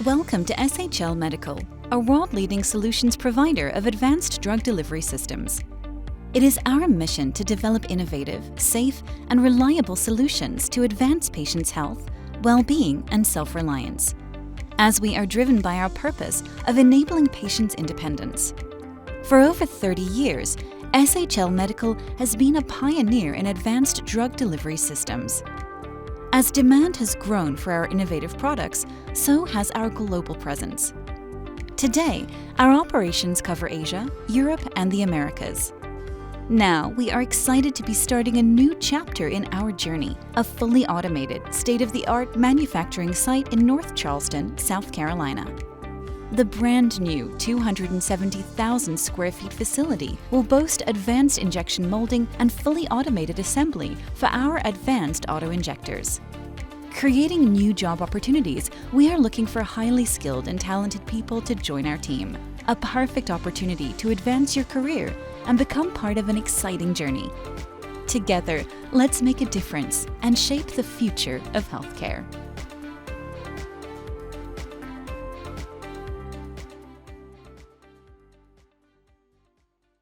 Welcome to SHL Medical, a world-leading solutions provider of advanced drug delivery systems. It is our mission to develop innovative, safe, and reliable solutions to advance patients' health, well-being, and self-reliance, as we are driven by our purpose of enabling patients' independence. For over 30 years, SHL Medical has been a pioneer in advanced drug delivery systems. As demand has grown for our innovative products, so has our global presence. Today, our operations cover Asia, Europe, and the Americas. Now, we are excited to be starting a new chapter in our journey, a fully automated, state-of-the-art manufacturing site in North Charleston, South Carolina. The brand new 270,000 square feet facility will boast advanced injection molding and fully automated assembly for our advanced autoinjectors. Creating new job opportunities, we are looking for highly skilled and talented people to join our team. A perfect opportunity to advance your career and become part of an exciting journey. Together, let's make a difference and shape the future of healthcare.